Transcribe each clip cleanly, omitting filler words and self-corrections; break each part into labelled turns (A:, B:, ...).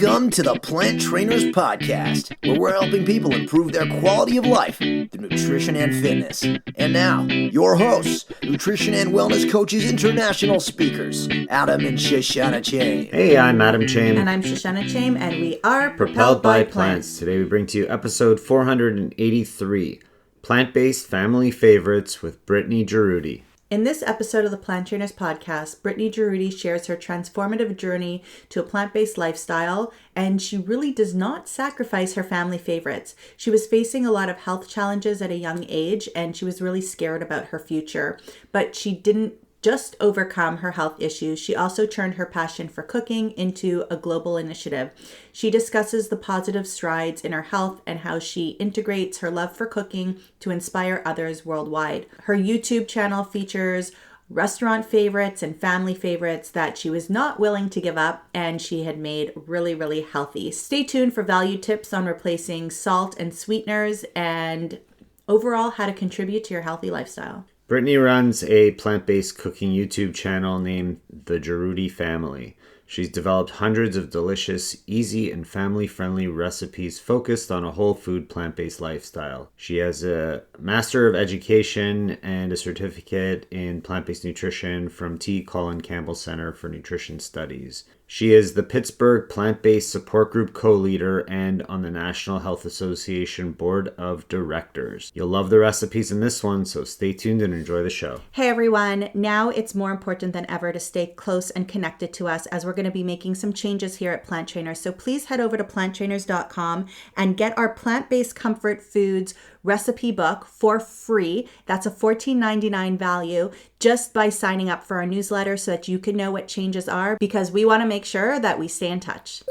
A: Welcome to the Plant Trainers Podcast, where we're helping people improve their quality of life through nutrition and fitness. And now, your hosts, nutrition and wellness coaches, international speakers, Adam and Shoshana Chaim.
B: Hey, I'm Adam Chaim.
C: And I'm Shoshana Chaim, and we are
B: Propelled by Plants. Today we bring to you episode 483, Plant-Based Family Favorites with Brittany Jaroudi.
C: In this episode of the Plant Trainers Podcast, Brittany Jaroudi shares her transformative journey to a plant-based lifestyle, and she really does not sacrifice her family favorites. She was facing a lot of health challenges at a young age, and she was really scared about her future. But she didn't just overcome her health issues. She also turned her passion for cooking into a global initiative. She discusses the positive strides in her health and how she integrates her love for cooking to inspire others worldwide. Her YouTube channel features restaurant favorites and family favorites that she was not willing to give up, and she had made really healthy. Stay tuned for value tips on replacing salt and sweeteners and overall how to contribute to your healthy lifestyle.
B: Brittany runs a plant-based cooking YouTube channel named the Jaroudi Family. She's developed hundreds of delicious, easy, and family-friendly recipes focused on a whole food plant-based lifestyle. She has a Master of Education and a certificate in plant-based nutrition from Colin Campbell Center for Nutrition Studies. She is the Pittsburgh Plant-Based Support Group co-leader and on the National Health Association Board of Directors. You'll love the recipes in this one, so stay tuned and enjoy the show.
C: Hey everyone, now it's more important than ever to stay close and connected to us as we're going to be making some changes here at Plant Trainers. So please head over to planttrainers.com and get our plant-based comfort foods recipe book for free. That's a $14.99 value just by signing up for our newsletter so that you can know what changes are, because we want to make sure that we stay in touch.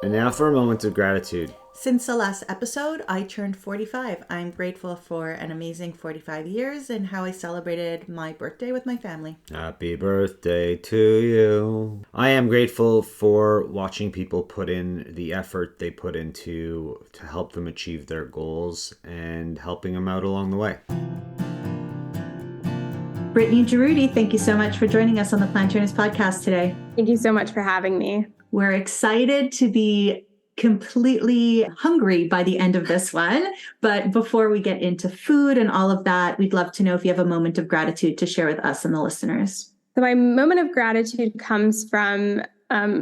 B: And now for a moment of gratitude.
C: Since the last episode, I turned 45. I'm grateful for an amazing 45 years and how I celebrated my birthday with my family.
B: Happy birthday to you. I am grateful for watching people put in the effort they put into to help them achieve their goals and helping them out along the way.
C: Brittany Jaroudi, thank you so much for joining us on the Plant Trainers Podcast today.
D: Thank you so much for having me.
C: We're excited to be completely hungry by the end of this one. But before we get into food and all of that, we'd love to know if you have a moment of gratitude to share with us and the listeners.
D: So my moment of gratitude comes from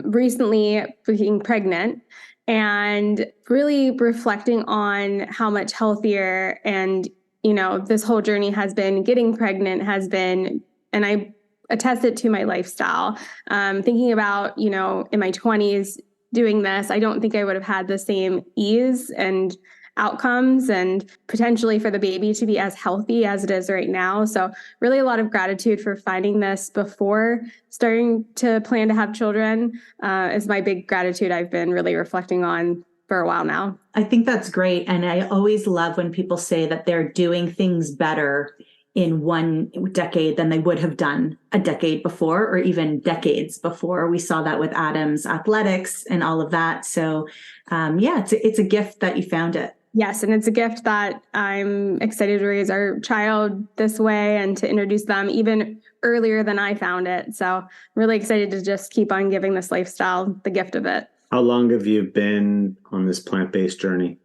D: recently being pregnant and really reflecting on how much healthier and, this whole journey has been. Getting pregnant has been, and I attest it to my lifestyle. Thinking about, in my 20s, doing this, I don't think I would have had the same ease and outcomes and potentially for the baby to be as healthy as it is right now. So really a lot of gratitude for finding this before starting to plan to have children is my big gratitude I've been really reflecting on for a while now.
C: I think that's great. And I always love when people say that they're doing things better in one decade than they would have done a decade before, or even decades before. We saw that with Adam's athletics and all of that. So it's a gift that you found it.
D: Yes, and it's a gift that I'm excited to raise our child this way and to introduce them even earlier than I found it. So I'm really excited to just keep on giving this lifestyle the gift of it.
B: How long have you been on this plant-based journey?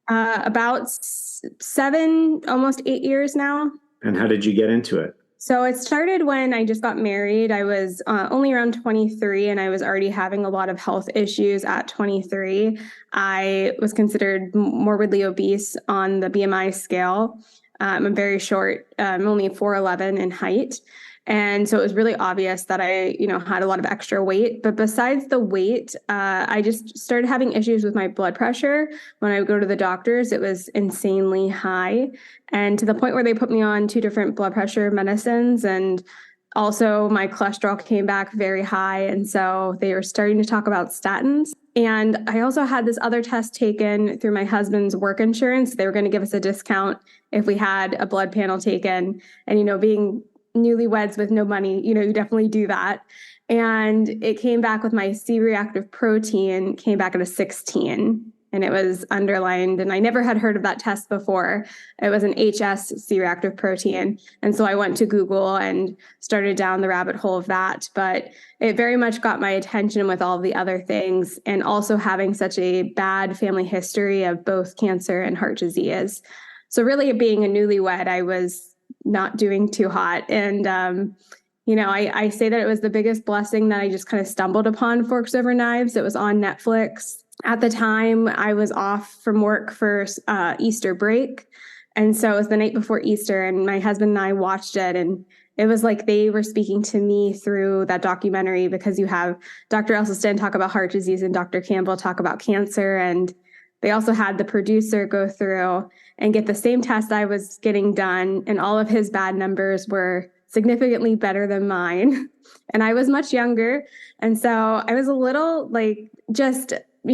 D: About 7, almost 8 years now.
B: And how did you get into it?
D: So it started when I just got married. I was only around 23 and I was already having a lot of health issues at 23. I was considered morbidly obese on the BMI scale. I'm very short. I'm only 4'11" in height. And so it was really obvious that I, had a lot of extra weight. But besides the weight, I just started having issues with my blood pressure. When I would go to the doctors, it was insanely high. And to the point where they put me on 2 different blood pressure medicines. And also my cholesterol came back very high. And so they were starting to talk about statins. And I also had this other test taken through my husband's work insurance. They were going to give us a discount if we had a blood panel taken. And, being newlyweds with no money, you definitely do that. And it came back with my C-reactive protein, came back at a 16. and it was underlined, and I never had heard of that test before. It was an HS C-reactive protein. And so I went to Google and started down the rabbit hole of that. But it very much got my attention with all the other things, and also having such a bad family history of both cancer and heart disease. So really, being a newlywed, I was not doing too hot. And, I say that it was the biggest blessing that I just kind of stumbled upon Forks Over Knives. It was on Netflix. At the time, I was off from work for Easter break. And so it was the night before Easter, and my husband and I watched it. And it was like they were speaking to me through that documentary, because you have Dr. Elston talk about heart disease and Dr. Campbell talk about cancer. And they also had the producer go through and get the same test I was getting done. And all of his bad numbers were significantly better than mine. And I was much younger. And so I was a little just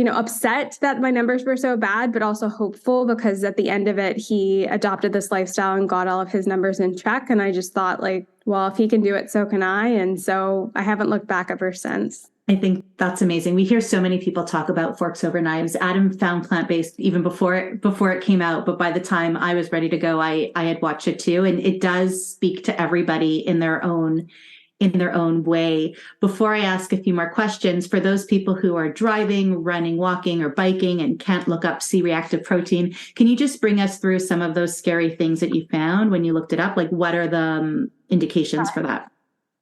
D: upset that my numbers were so bad, but also hopeful, because at the end of it, he adopted this lifestyle and got all of his numbers in check. And I just thought, well, if he can do it, so can I. And so I haven't looked back ever since.
C: I think that's amazing. We hear so many people talk about Forks Over Knives. Adam found plant-based even before it came out, but by the time I was ready to go, I had watched it too. And it does speak to everybody in their own way. Before I ask a few more questions, for those people who are driving, running, walking, or biking and can't look up C-reactive protein, can you just bring us through some of those scary things that you found when you looked it up? What are the indications for that?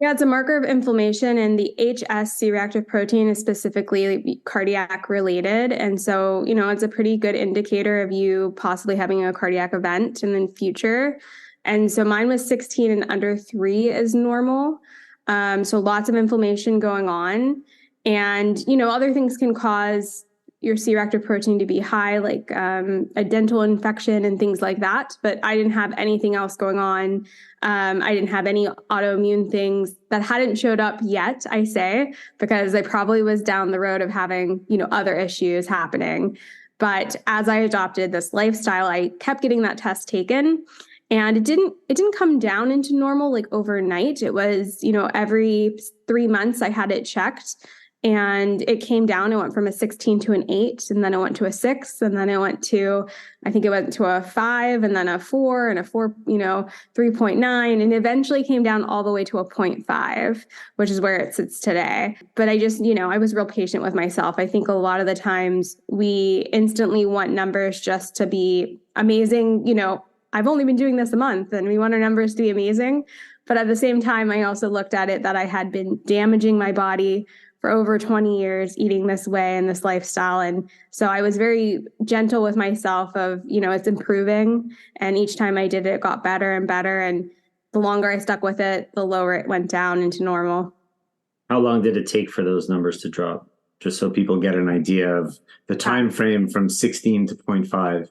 D: Yeah, it's a marker of inflammation, and the HS C-reactive protein is specifically cardiac related. And so, it's a pretty good indicator of you possibly having a cardiac event in the future. And so mine was 16 and under 3 is normal. So lots of inflammation going on. And, other things can cause your C-reactive protein to be high, like a dental infection and things like that. But I didn't have anything else going on. I didn't have any autoimmune things that hadn't showed up yet, I say, because I probably was down the road of having, other issues happening. But as I adopted this lifestyle, I kept getting that test taken. And it didn't come down into normal overnight. It was, every 3 months I had it checked. And it came down. It went from a 16 to an 8, and then it went to a 6, and then it went to a 5, and then a 4, and a 4, 3.9, and eventually came down all the way to a 0.5, which is where it sits today. But I just, I was real patient with myself. I think a lot of the times we instantly want numbers just to be amazing. I've only been doing this a month, and we want our numbers to be amazing. But at the same time, I also looked at it that I had been damaging my body for over 20 years, eating this way and this lifestyle. And so I was very gentle with myself of, it's improving. And each time I did it, it got better and better. And the longer I stuck with it, the lower it went down into normal.
B: How long did it take for those numbers to drop? Just so people get an idea of the time frame from 16 to 0.5.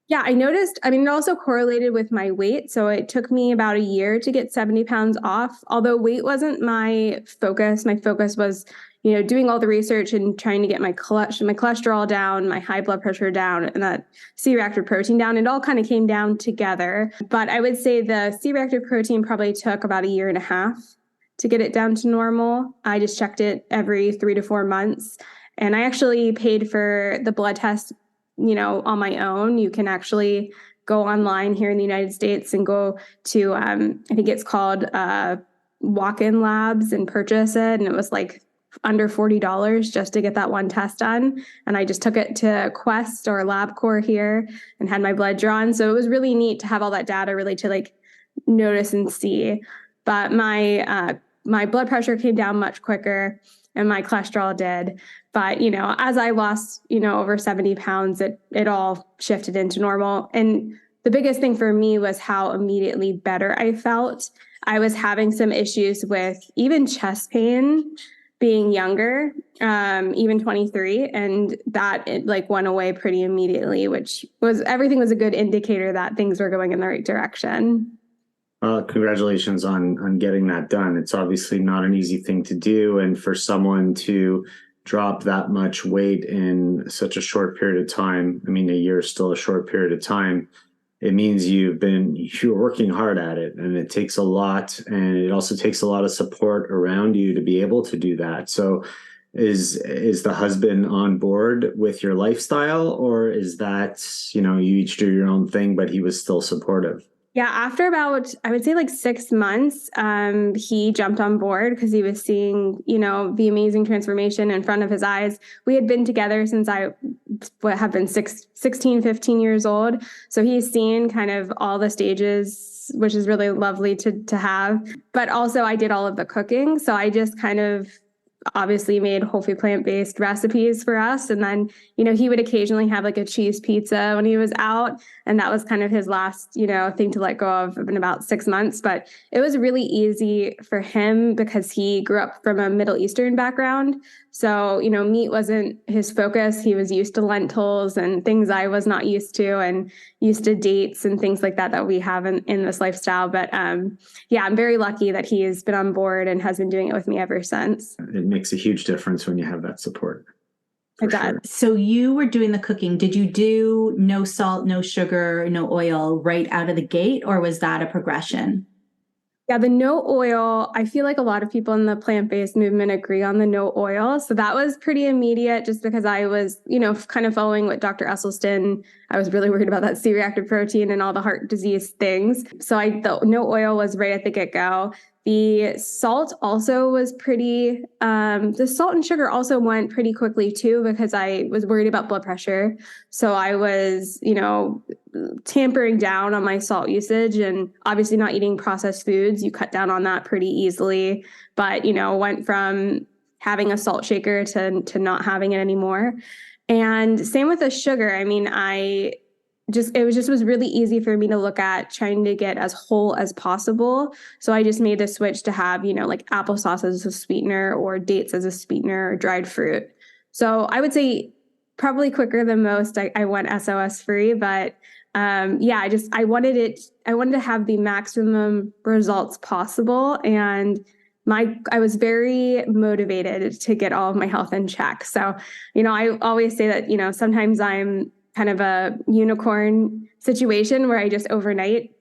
D: Yeah, I noticed, it also correlated with my weight. So it took me about a year to get 70 pounds off, although weight wasn't my focus. My focus was, doing all the research and trying to get my cholesterol down, my high blood pressure down, and that C-reactive protein down. It all kind of came down together. But I would say the C-reactive protein probably took about a year and a half to get it down to normal. I just checked it every 3 to 4 months. And I actually paid for the blood test on my own. You can actually go online here in the United States and go to, I think it's called Walk-in Labs, and purchase it. And it was under $40 just to get that one test done. And I just took it to Quest or LabCorp here and had my blood drawn. So it was really neat to have all that data really to notice and see. But my blood pressure came down much quicker, and my cholesterol did. But, as I lost, over 70 pounds, it all shifted into normal. And the biggest thing for me was how immediately better I felt. I was having some issues with even chest pain being younger, even 23. And that went away pretty immediately, everything was a good indicator that things were going in the right direction.
B: Well, congratulations on getting that done. It's obviously not an easy thing to do. And for someone to drop that much weight in such a short period of time, a year is still a short period of time. It means you're working hard at it, and it takes a lot. And it also takes a lot of support around you to be able to do that. So Is the husband on board with your lifestyle, or is that, you each do your own thing, but he was still supportive?
D: Yeah, after about, I would say like 6 months, he jumped on board because he was seeing, the amazing transformation in front of his eyes. We had been together since I would have been 16, 15 years old. So he's seen kind of all the stages, which is really lovely to have. But also I did all of the cooking. So I just kind of obviously made whole food plant-based recipes for us. And then, he would occasionally have like a cheese pizza when he was out. And that was kind of his last, thing to let go of in about 6 months. But it was really easy for him because he grew up from a Middle Eastern background. So, meat wasn't his focus. He was used to lentils and things I was not used to, and used to dates and things like that we have in this lifestyle. But yeah, I'm very lucky that he has been on board and has been doing it with me ever since.
B: It makes a huge difference when you have that support.
D: It does.
B: Sure.
C: So you were doing the cooking. Did you do no salt, no sugar, no oil right out of the gate, or was that a progression?
D: Yeah, the no oil, I feel like a lot of people in the plant-based movement agree on the no oil. So that was pretty immediate just because I was, kind of following what Dr. Esselstyn. I was really worried about that C-reactive protein and all the heart disease things. So the no oil was right at the get-go. The salt also was the salt and sugar also went pretty quickly too, because I was worried about blood pressure. So I was, tampering down on my salt usage, and obviously not eating processed foods. You cut down on that pretty easily, but, went from having a salt shaker to not having it anymore. And same with the sugar. I mean, it was really easy for me to look at trying to get as whole as possible. So I just made the switch to have, like applesauce as a sweetener, or dates as a sweetener, or dried fruit. So I would say probably quicker than most, I went SOS free, but yeah, I wanted to have the maximum results possible. And I was very motivated to get all of my health in check. So, I always say that, sometimes I'm kind of a unicorn situation where I just overnight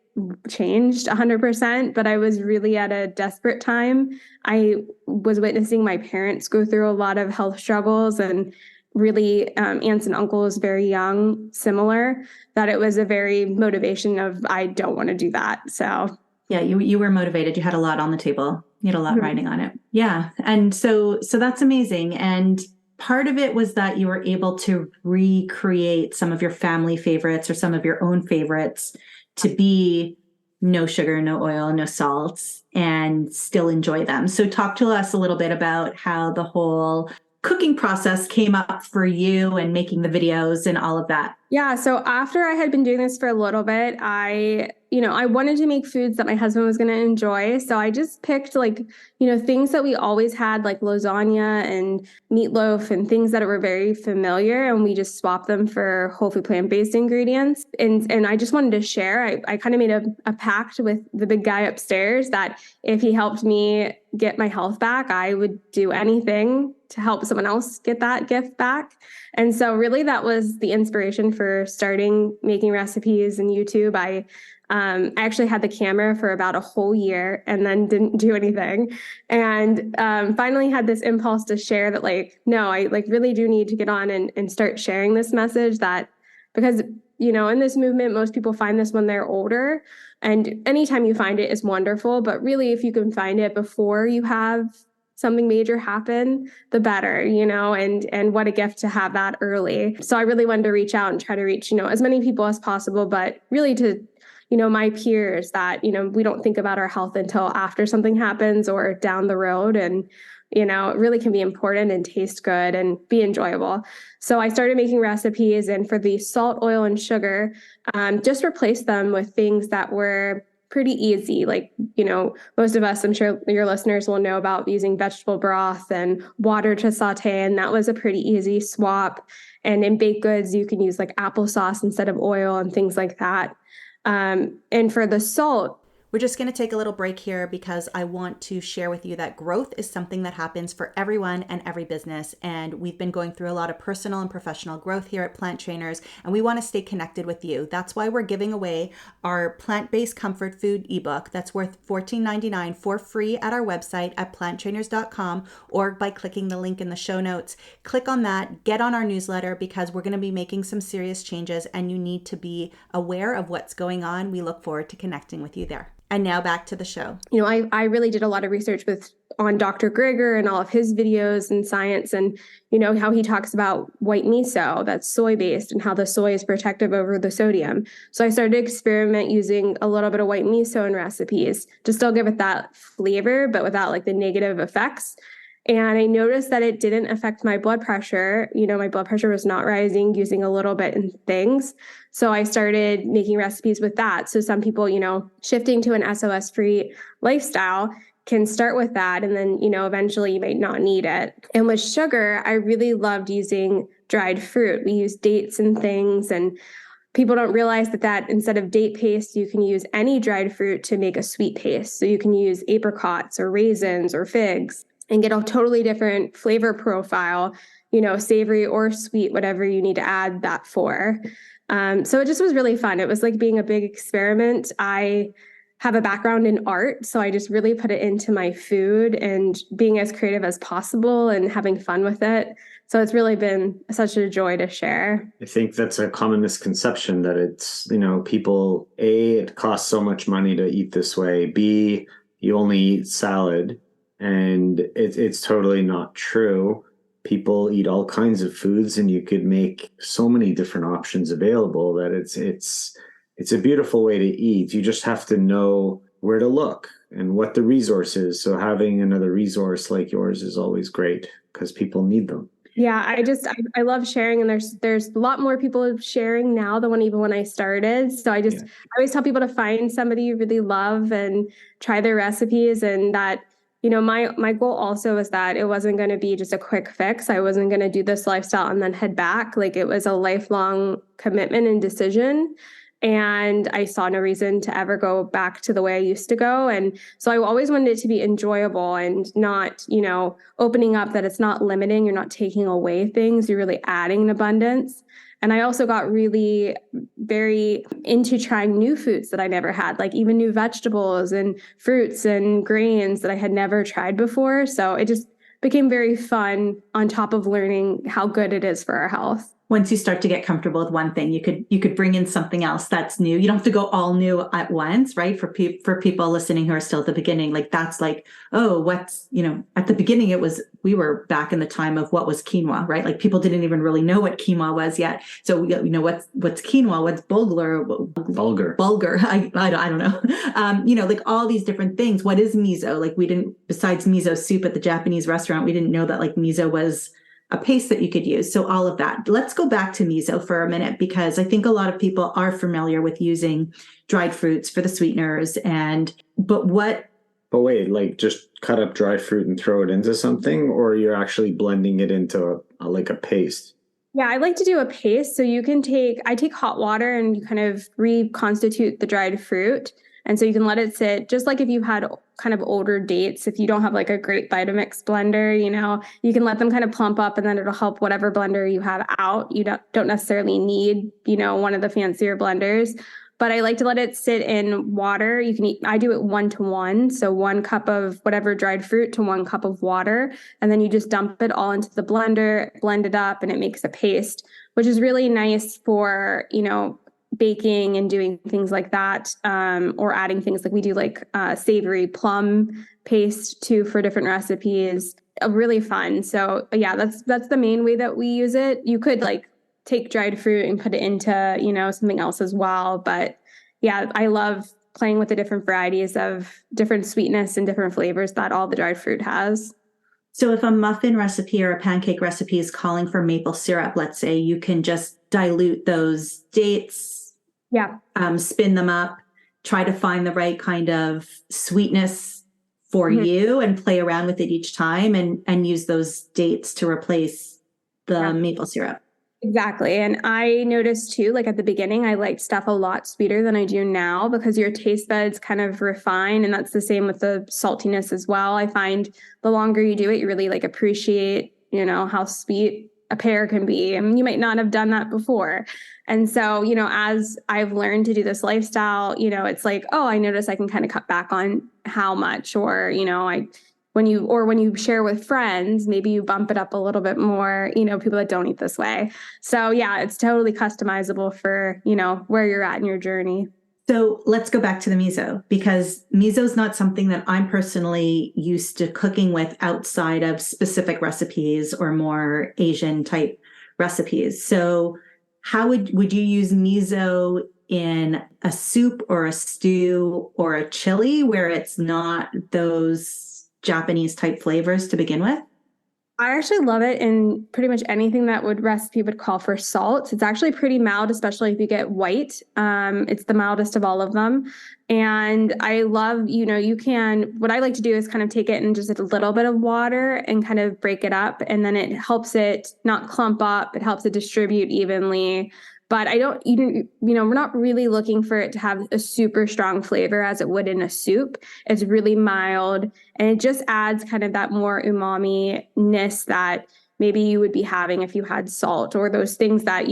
D: changed 100%, but I was really at a desperate time. I was witnessing my parents go through a lot of health struggles, and really aunts and uncles very young, similar, that it was a very motivation of, I don't want to do that. So
C: yeah, you were motivated. You had a lot on the table. You had a lot riding on it. Yeah. And so that's amazing. And part of it was that you were able to recreate some of your family favorites or some of your own favorites to be no sugar, no oil, no salts, and still enjoy them. So talk to us a little bit about how the whole cooking process came up for you, and making the videos and all of that.
D: Yeah. So after I had been doing this for a little bit, I wanted to make foods that my husband was going to enjoy. So I just picked things that we always had, like lasagna and meatloaf and things that were very familiar. And we just swapped them for whole food plant-based ingredients. And I just wanted to share. I kind of made a pact with the big guy upstairs that if he helped me get my health back, I would do anything to help someone else get that gift back. And so really that was the inspiration for starting making recipes in YouTube. I actually had the camera for about a whole year and then didn't do anything. And finally had this impulse to share that, no, I really do need to get on and start sharing this message, that because, in this movement, most people find this when they're older, and anytime you find it is wonderful. But really, if you can find it before you have something major happen, the better, and what a gift to have that early. So I really wanted to reach out and try to reach, as many people as possible, but really to, my peers that, we don't think about our health until after something happens or down the road. And, it really can be important and taste good and be enjoyable. So I started making recipes, and for the salt, oil, and sugar, just replaced them with things that were pretty easy. Most of us, I'm sure your listeners will know about using vegetable broth and water to saute, and that was a pretty easy swap. And in baked goods, you can use applesauce instead of oil and things like that. And for the salt,
C: We're just going to take a little break here because I want to share with you that growth is something that happens for everyone and every business. And we've been going through a lot of personal and professional growth here at Plant Trainers, and we want to stay connected with you. That's why we're giving away our plant-based comfort food ebook that's worth $14.99 for free at our website at planttrainers.com or by clicking the link in the show notes. Click on that, get on our newsletter because we're going to be making some serious changes and you need to be aware of what's going on. We look forward to connecting with you there. And now back to the show.
D: I really did a lot of research on Dr. Greger and all of his videos and science and, how he talks about white miso that's soy-based and how the soy is protective over the sodium. So I started to experiment using a little bit of white miso in recipes to still give it that flavor, but without like the negative effects. And I noticed that it didn't affect my blood pressure. My blood pressure was not rising using a little bit in things. So I started making recipes with that. So some people, shifting to an SOS-free lifestyle can start with that. And then, eventually you might not need it. And with sugar, I really loved using dried fruit. We use dates and things, and people don't realize that instead of date paste, you can use any dried fruit to make a sweet paste. So you can use apricots or raisins or figs and get a totally different flavor profile, savory or sweet, whatever you need to add that for. So it just was really fun. It was like being a big experiment. I have a background in art, so I just really put it into my food and being as creative as possible and having fun with it. So it's really been such a joy to share.
B: I think that's a common misconception that it's, people, A, it costs so much money to eat this way. B, you only eat salad. And it's totally not true. People eat all kinds of foods, and you could make so many different options available that it's a beautiful way to eat. You just have to know where to look and what the resource is. So having another resource like yours is always great because people need them.
D: Yeah, I love sharing, and there's a lot more people sharing now than even when I started. So I always tell people to find somebody you really love and try their recipes, and that. My goal also was that it wasn't going to be just a quick fix. I wasn't going to do this lifestyle and then head back. Like, it was a lifelong commitment and decision. And I saw no reason to ever go back to the way I used to go. And so I always wanted it to be enjoyable and not, opening up that it's not limiting. You're not taking away things. You're really adding an abundance. And I also got really very into trying new foods that I never had, like even new vegetables and fruits and grains that I had never tried before. So it just became very fun on top of learning how good it is for our health.
C: Once you start to get comfortable with one thing, you could bring in something else that's new. You don't have to go all new at once, right? For people listening who are still at the beginning, like that's like, oh, what's, at the beginning we were back in the time of what was quinoa, right? Like people didn't even really know what quinoa was yet. So what's quinoa? What's bulgur? I don't know. Like all these different things. What is miso? Like besides miso soup at the Japanese restaurant, we didn't know that like miso was a paste that you could use. So all of that. Let's go back to miso for a minute, because I think a lot of people are familiar with using dried fruits for the sweeteners. But
B: wait, like just cut up dried fruit and throw it into something, or you're actually blending it into a paste?
D: Yeah, I like to do a paste. So I take hot water and you kind of reconstitute the dried fruit. And so you can let it sit, just like if you had kind of older dates, if you don't have like a great Vitamix blender, you can let them kind of plump up, and then it'll help whatever blender you have out. You don't necessarily need, one of the fancier blenders, but I like to let it sit in water. I do it 1-to-1. So 1 cup of whatever dried fruit to 1 cup of water. And then you just dump it all into the blender, blend it up, and it makes a paste, which is really nice for, baking and doing things like that, or adding things like we do, like savory plum paste too for different recipes. Really fun. So yeah, that's the main way that we use it. You could like take dried fruit and put it into, something else as well. But yeah, I love playing with the different varieties of different sweetness and different flavors that all the dried fruit has.
C: So if a muffin recipe or a pancake recipe is calling for maple syrup, let's say, you can just dilute those dates, spin them up, try to find the right kind of sweetness for you and play around with it each time and use those dates to replace the maple syrup.
D: Exactly. And I noticed too, like at the beginning, I liked stuff a lot sweeter than I do now because your taste buds kind of refine. And that's the same with the saltiness as well. I find the longer you do it, you really like appreciate, how sweet a pear can be. And you might not have done that before. And so, as I've learned to do this lifestyle, it's like, oh, I notice I can kind of cut back on how much, or, when you share with friends, maybe you bump it up a little bit more, people that don't eat this way. So yeah, it's totally customizable for, where you're at in your journey.
C: So let's go back to the miso, because miso is not something that I'm personally used to cooking with outside of specific recipes or more Asian type recipes. So how would you use miso in a soup or a stew or a chili where it's not those Japanese type flavors to begin with?
D: I actually love it in pretty much anything that recipe would call for salt. It's actually pretty mild, especially if you get white. It's the mildest of all of them. And I love, what I like to do is kind of take it in just a little bit of water and kind of break it up. And then it helps it not clump up. It helps it distribute evenly. But we're not really looking for it to have a super strong flavor as it would in a soup. It's really mild, and it just adds kind of that more umami-ness that maybe you would be having if you had salt, or those things that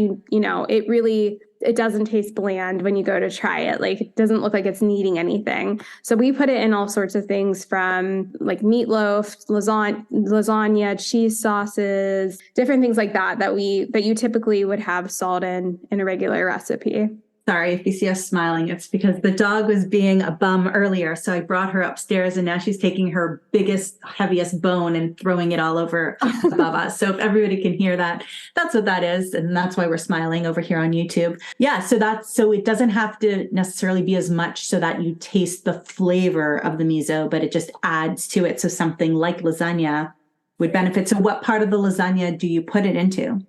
D: it doesn't taste bland when you go to try it. Like, it doesn't look like it's needing anything. So we put it in all sorts of things, from like meatloaf, lasagna, cheese sauces, different things like that you typically would have salt in a regular recipe.
C: Sorry if you see us smiling, it's because the dog was being a bum earlier. So I brought her upstairs, and now she's taking her biggest, heaviest bone and throwing it all over above us. So if everybody can hear that, that's what that is. And that's why we're smiling over here on YouTube. Yeah. So it doesn't have to necessarily be as much so that you taste the flavor of the miso, but it just adds to it. So something like lasagna would benefit. So what part of the lasagna do you put it into?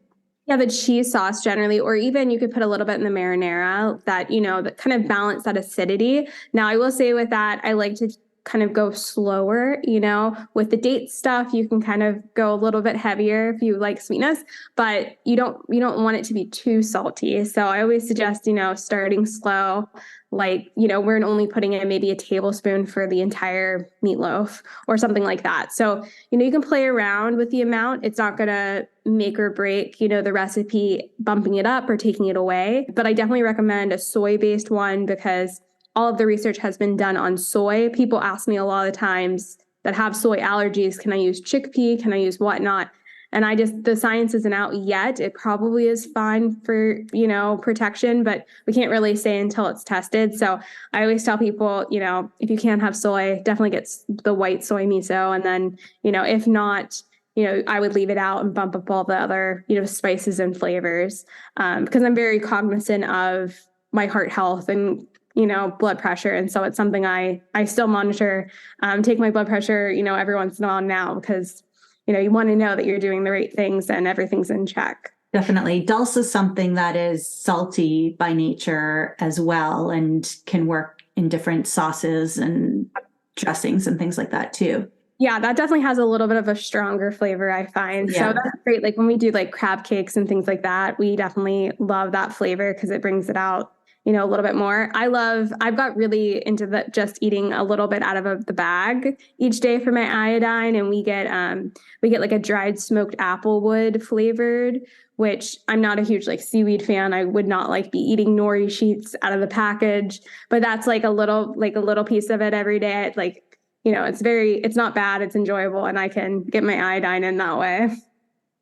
D: Yeah, the cheese sauce generally, or even you could put a little bit in the marinara that kind of balance that acidity. Now, I will say with that, I like to kind of go slower, with the date stuff, you can kind of go a little bit heavier if you like sweetness, but you don't want it to be too salty. So I always suggest, starting slow, like, we're only putting in maybe a tablespoon for the entire meatloaf or something like that. So, you can play around with the amount. It's not going to make or break, the recipe bumping it up or taking it away. But I definitely recommend a soy-based one because all of the research has been done on soy. People ask me a lot of times that have soy allergies, can I use chickpea? Can I use whatnot? And the science isn't out yet. It probably is fine for, protection, but we can't really say until it's tested. So I always tell people, if you can't have soy, definitely get the white soy miso. And then, if not, I would leave it out and bump up all the other, spices and flavors, because I'm very cognizant of my heart health and, blood pressure. And so it's something I still monitor, take my blood pressure, every once in a while now, because you want to know that you're doing the right things and everything's in check.
C: Definitely. Dulse is something that is salty by nature as well, and can work in different sauces and dressings and things like that too.
D: Yeah, that definitely has a little bit of a stronger flavor, I find. Yeah. So that's great. Like when we do like crab cakes and things like that, we definitely love that flavor because it brings it out, a little bit more. I've got really into just eating a little bit out of the bag each day for my iodine. And we get like a dried smoked applewood flavored, which I'm not a huge like seaweed fan. I would not like be eating nori sheets out of the package, but that's like a little piece of it every day. Like, it's not bad. It's enjoyable. And I can get my iodine in that way.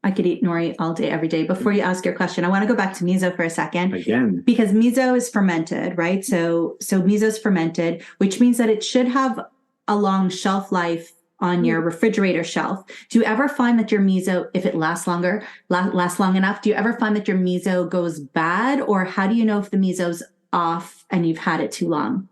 C: I could eat nori all day, every day. Before you ask your question, I want to go back to miso for a second.
B: Again.
C: Because miso is fermented, right? So miso is fermented, which means that it should have a long shelf life on your refrigerator shelf. Do you ever find that your miso, if it lasts long enough, do you ever find that your miso goes bad? Or how do you know if the miso's off and you've had it too long?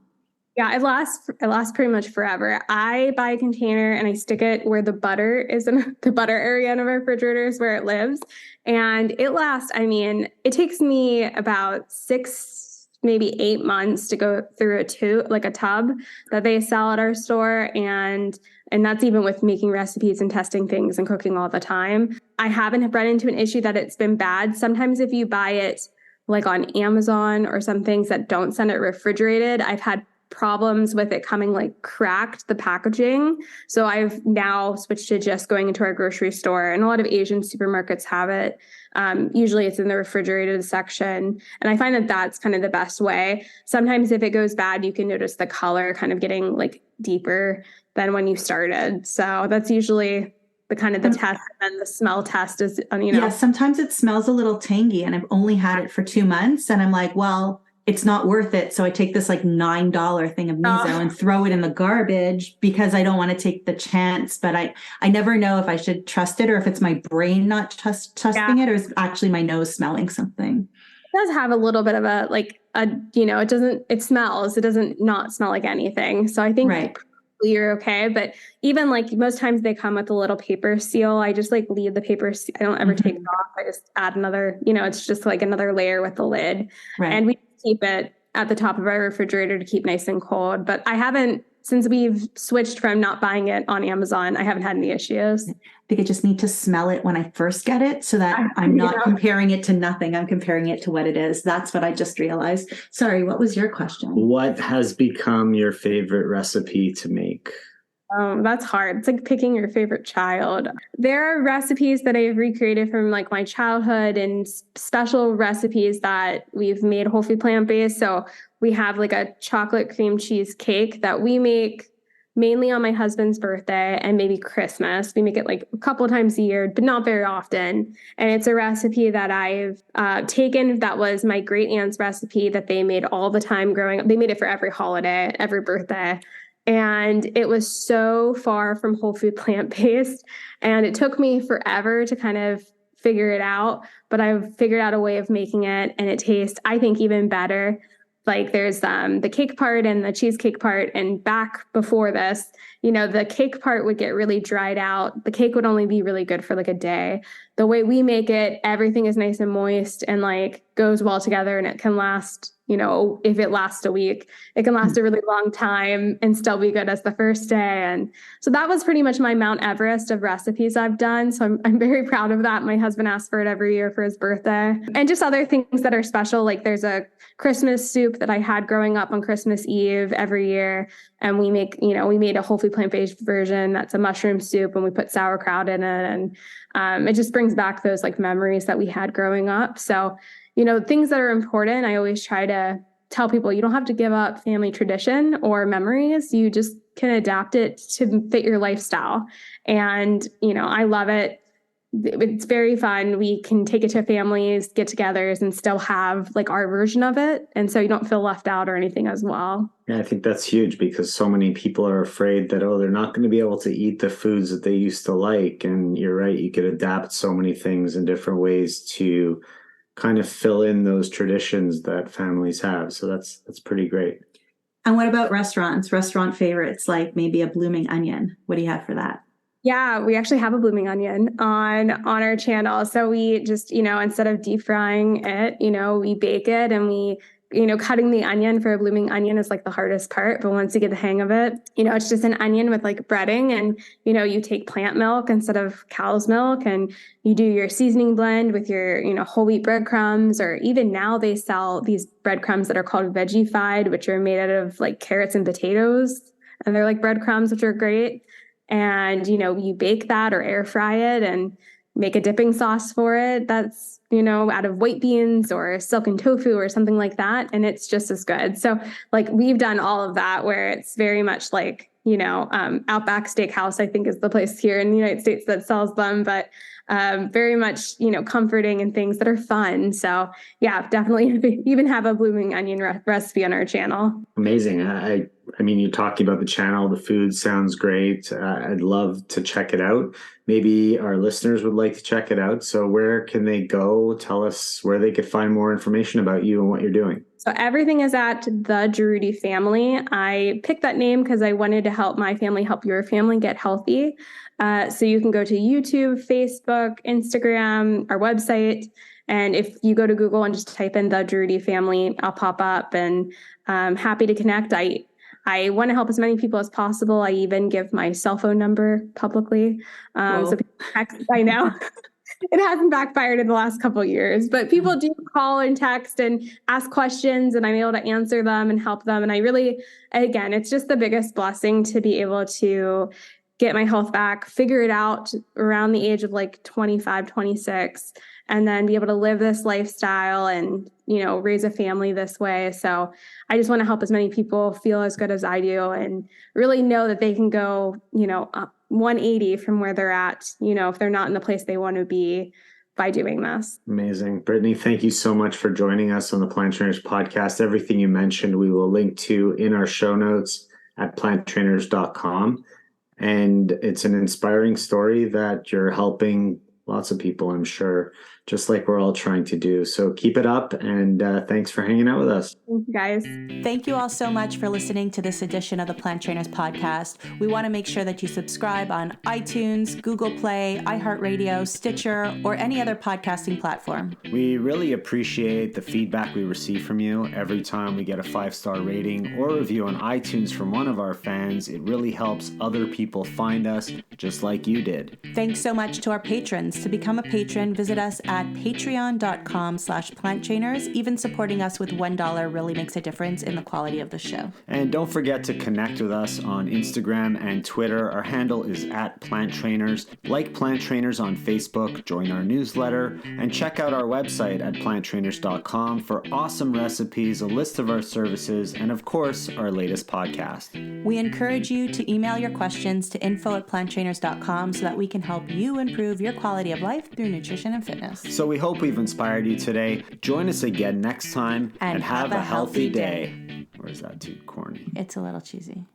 D: Yeah, it lasts pretty much forever. I buy a container and I stick it where the butter is in the butter area in our refrigerator is where it lives. And it lasts, it takes me about 6, maybe 8 months to go through a tub that they sell at our store. And And that's even with making recipes and testing things and cooking all the time. I haven't run into an issue that it's been bad. Sometimes if you buy it like on Amazon or some things that don't send it refrigerated, I've had problems with it coming like cracked, the packaging. So I've now switched to just going into our grocery store, and a lot of Asian supermarkets have it. Usually it's in the refrigerated section. And I find that that's kind of the best way. Sometimes if it goes bad, you can notice the color kind of getting like deeper than when you started. So that's usually the kind of the test, and the smell test is,
C: Yeah, sometimes it smells a little tangy, and I've only had it for 2 months, and I'm like, well, it's not worth it. So I take this like $9 thing of miso and throw it in the garbage because I don't want to take the chance. But I never know if I should trust it or if it's my brain not trusting it, or is actually my nose smelling something.
D: It does have a little bit of it smells. It doesn't not smell like anything. So I think you're okay. But even like most times they come with a little paper seal. I just like leave the paper. I don't ever take it off. I just add another, it's just like another layer with the lid. Right. And we keep it at the top of our refrigerator to keep nice and cold. But I haven't, since we've switched from not buying it on Amazon, I haven't had any issues.
C: I think I just need to smell it when I first get it so that I'm not comparing it to nothing. I'm comparing it to what it is. That's what I just realized. Sorry, what was your question?
B: What has become your favorite recipe to make?
D: That's hard. It's like picking your favorite child. There are recipes that I've recreated from like my childhood, and special recipes that we've made whole food plant-based. So we have like a chocolate cream cheese cake that we make mainly on my husband's birthday and maybe Christmas. We make it like a couple of times a year, but not very often. And it's a recipe that I've taken. That was my great aunt's recipe that they made all the time growing up. They made it for every holiday, every birthday. And it was so far from whole food plant-based. And it took me forever to kind of figure it out, but I've figured out a way of making it, and it tastes, I think, even better. Like there's the cake part and the cheesecake part. And back before this, the cake part would get really dried out. The cake would only be really good for like a day. The way we make it, everything is nice and moist and like goes well together, and it can last, if it lasts a week, it can last a really long time and still be good as the first day. And so that was pretty much my Mount Everest of recipes I've done. So I'm very proud of that. My husband asks for it every year for his birthday. And just other things that are special, like there's a Christmas soup that I had growing up on Christmas Eve every year. And we made a whole food plant-based version that's a mushroom soup, and we put sauerkraut in it. And it just brings back those like memories that we had growing up. So, things that are important, I always try to tell people you don't have to give up family tradition or memories. You just can adapt it to fit your lifestyle. And, I love it. It's very fun. We can take it to families, get-togethers, and still have like our version of it. And so you don't feel left out or anything as well.
B: Yeah, I think that's huge because so many people are afraid that, they're not going to be able to eat the foods that they used to like. And you're right, you could adapt so many things in different ways to kind of fill in those traditions that families have. So that's pretty great.
C: And what about restaurant favorites, like maybe a blooming onion? What do you have for that?
D: Yeah, we actually have a blooming onion on our channel. So we just, instead of deep frying it, we bake it, and we, cutting the onion for a blooming onion is like the hardest part. But once you get the hang of it, it's just an onion with like breading, and, you take plant milk instead of cow's milk, and you do your seasoning blend with your, whole wheat breadcrumbs, or even now they sell these breadcrumbs that are called Vegified, which are made out of like carrots and potatoes. And they're like breadcrumbs, which are great. And, you bake that or air fry it and make a dipping sauce for it. That's, out of white beans or silken tofu or something like that. And it's just as good. So like we've done all of that, where it's very much like, Outback Steakhouse, I think, is the place here in the United States that sells them, but very much, comforting and things that are fun. So yeah, definitely even have a blooming onion recipe on our channel.
B: Amazing. I mean, you're talking about the channel, the food sounds great. I'd love to check it out. Maybe our listeners would like to check it out. So where can they go? Tell us where they could find more information about you and what you're doing.
D: So everything is at the Jaroudi Family. I picked that name because I wanted to help my family help your family get healthy. So you can go to YouTube, Facebook, Instagram, our website. And if you go to Google and just type in the Jaroudi Family, I'll pop up, and I'm happy to connect. I want to help as many people as possible. I even give my cell phone number publicly. So people text, I know. It hasn't backfired in the last couple of years, but people do call and text and ask questions, and I'm able to answer them and help them. And I really, again, it's just the biggest blessing to be able to get my health back, figure it out around the age of like 25, 26, and then be able to live this lifestyle and, raise a family this way. So I just want to help as many people feel as good as I do and really know that they can go, up 180 from where they're at, if they're not in the place they want to be by doing this.
B: Amazing. Brittany, thank you so much for joining us on the Plant Trainers podcast. Everything you mentioned, we will link to in our show notes at planttrainers.com. And it's an inspiring story that you're helping lots of people, I'm sure, just like we're all trying to do. So keep it up, and thanks for hanging out with us.
D: Thank you, guys.
C: Thank you all so much for listening to this edition of the Plant Trainers podcast. We want to make sure that you subscribe on iTunes, Google Play, iHeartRadio, Stitcher, or any other podcasting platform.
B: We really appreciate the feedback we receive from you. Every time we get a 5-star rating or review on iTunes from one of our fans, it really helps other people find us just like you did.
C: Thanks so much to our patrons. To become a patron, visit us at patreon.com/planttrainers. Even supporting us with $1 really makes a difference in the quality of the show.
B: And don't forget to connect with us on Instagram and Twitter. Our handle is @PlantTrainers. Like Plant Trainers on Facebook, join our newsletter, and check out our website at planttrainers.com for awesome recipes, a list of our services, and of course, our latest podcast.
C: We encourage you to email your questions to info@planttrainers.com so that we can help you improve your quality of life through nutrition and fitness.
B: So we hope we've inspired you today. Join us again next time and have a healthy day. Or is that too corny?
C: It's a little cheesy.